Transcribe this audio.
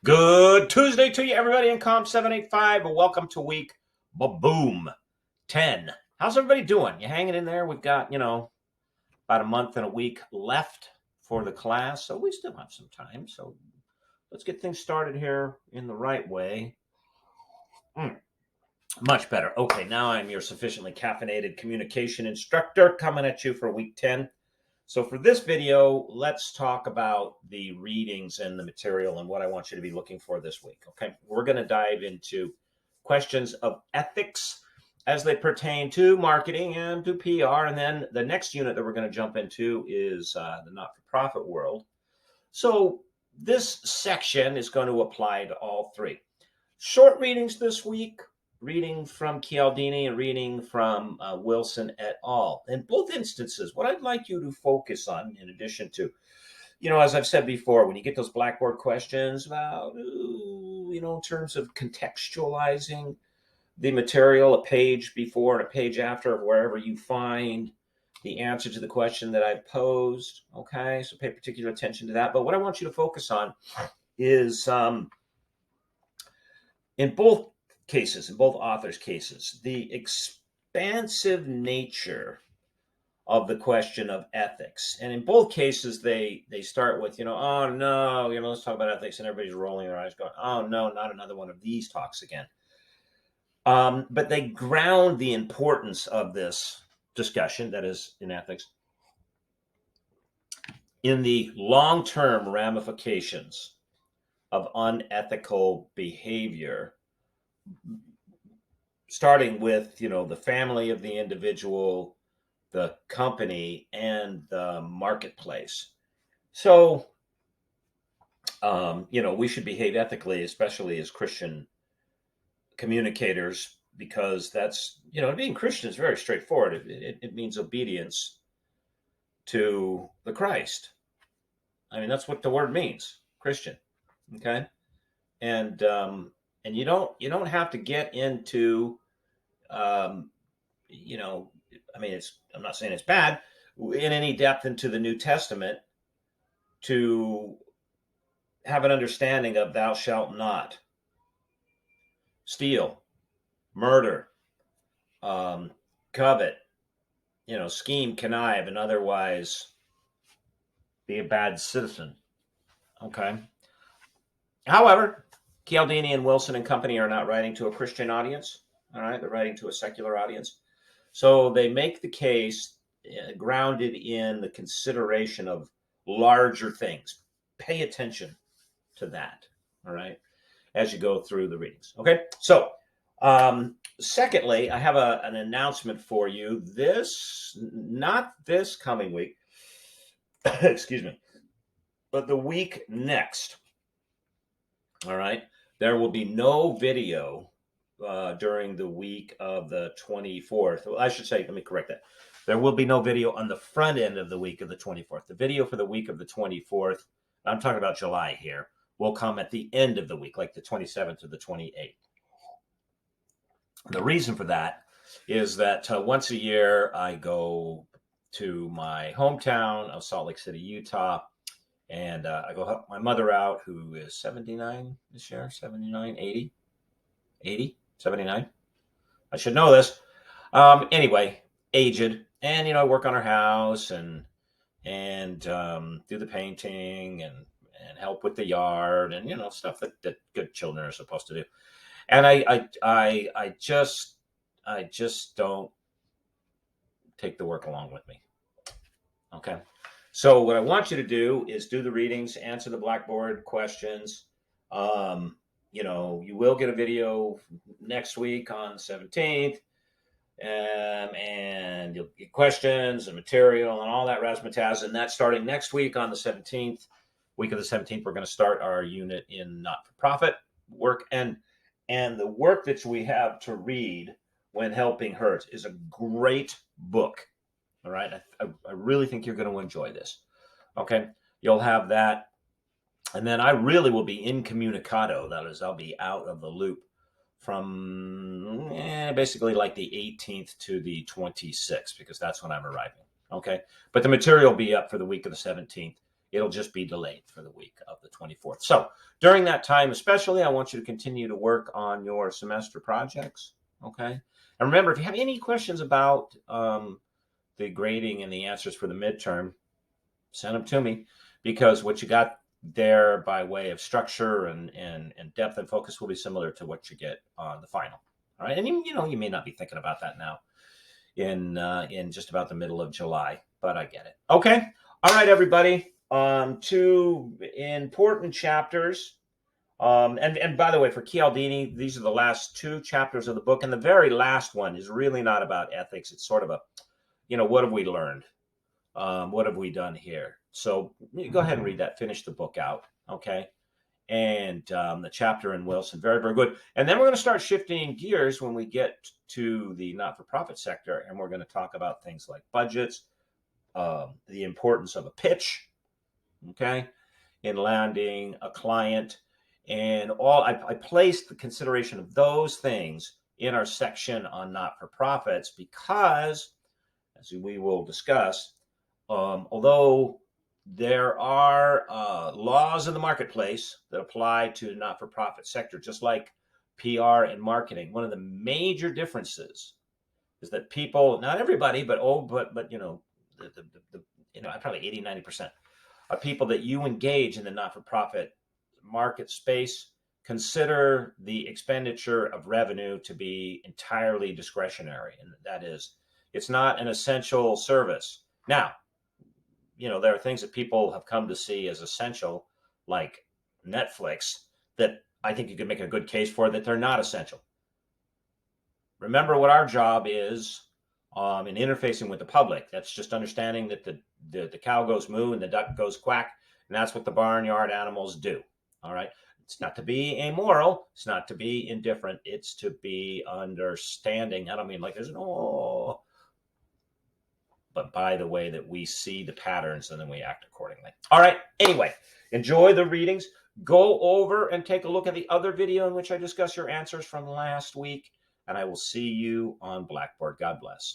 Good Tuesday to you, everybody in Comp 785. Welcome to week boom 10. How's everybody doing? You hanging in there? We've got, about a month and a week left for the class, so we still have some time. So let's get things started here in the right way. Much better. Okay, now I'm your sufficiently caffeinated communication instructor coming at you for week 10. So for this video, let's talk about the readings and the material and what I want you to be looking for this week. Okay, we're going to dive into questions of ethics as they pertain to marketing and to PR. And then the next unit that we're going to jump into is the not-for-profit world. So this section is going to apply to all three. Short readings this week. Reading from Cialdini and reading from Wilson et al. In both instances, what I'd like you to focus on, in addition to, as I've said before, when you get those Blackboard questions about, in terms of contextualizing the material a page before and a page after of wherever you find the answer to the question that I've posed, okay? So pay particular attention to that. But what I want you to focus on is in both authors' cases, the expansive nature of the question of ethics. And in both cases, they start with, oh no, let's talk about ethics, and everybody's rolling their eyes going, oh no, not another one of these talks again. But they ground the importance of this discussion, that is in ethics, in the long-term ramifications of unethical behavior, starting with, the family of the individual, the company, and the marketplace. So, we should behave ethically, especially as Christian communicators, because that's, being Christian is very straightforward. It means obedience to the Christ. I mean, that's what the word means, Christian. Okay. And you don't have to get into, I'm not saying it's bad, in any depth into the New Testament to have an understanding of thou shalt not steal, murder, covet, scheme, connive, and otherwise be a bad citizen. Okay. However, Cialdini and Wilson and company are not writing to a Christian audience. All right, they're writing to a secular audience. So they make the case grounded in the consideration of larger things. Pay attention to that, all right, as you go through the readings. Okay, so secondly, I have an announcement for you. Not this coming week, excuse me, but the week next. All right, there will be no video during the week of the 24th. Well, I should say, let me correct that. There will be no video on the front end of the week of the 24th. The video for the week of the 24th, I'm talking about July here, will come at the end of the week, like the 27th or the 28th. The reason for that is that once a year I go to my hometown of Salt Lake City, Utah, and I go help my mother out, who is 79 this year, 79, 80, 79. I should know this. Anyway, aged. And, I work on her house and do the painting and help with the yard and, stuff that good children are supposed to do. And I just don't take the work along with me. Okay. So what I want you to do is do the readings, answer the Blackboard questions. You will get a video next week on the 17th. And you'll get questions and material and all that razzmatazz. And that's starting next week on the 17th. Week of the 17th, we're going to start our unit in not-for-profit work. And the work that we have to read when helping hurt is a great book. All right. I really think you're going to enjoy this. Okay. You'll have that. And then I really will be incommunicado. That is, I'll be out of the loop from basically like the 18th to the 26th, because that's when I'm arriving. Okay. But the material will be up for the week of the 17th. It'll just be delayed for the week of the 24th. So during that time, especially, I want you to continue to work on your semester projects. Okay. And remember, if you have any questions about the grading and the answers for the midterm, send them to me, because what you got there by way of structure and depth and focus will be similar to what you get on the final. All right. And you may not be thinking about that now in just about the middle of July, but I get it. Okay. All right, everybody. Two important chapters. And by the way, for Cialdini, these are the last two chapters of the book. And the very last one is really not about ethics. It's sort of a, what have we learned? What have we done here? So go ahead and read that. Finish the book out. Okay. And the chapter in Wilson, very, very good. And then we're going to start shifting gears when we get to the not-for-profit sector. And we're going to talk about things like budgets, the importance of a pitch, okay, in landing a client, and all. I placed the consideration of those things in our section on not-for-profits because, as we will discuss, although there are laws in the marketplace that apply to the not-for-profit sector, just like PR and marketing, one of the major differences is that people, not everybody, but probably 80-90% of people that you engage in the not-for-profit market space consider the expenditure of revenue to be entirely discretionary. And that is, it's not an essential service. Now, there are things that people have come to see as essential, like Netflix, that I think you could make a good case for that they're not essential. Remember what our job is in interfacing with the public. That's just understanding that the cow goes moo and the duck goes quack, and that's what the barnyard animals do. All right. It's not to be amoral. It's not to be indifferent. It's to be understanding. I don't mean like there's but by the way that we see the patterns and then we act accordingly. All right. Anyway, enjoy the readings. Go over and take a look at the other video in which I discuss your answers from last week, and I will see you on Blackboard. God bless.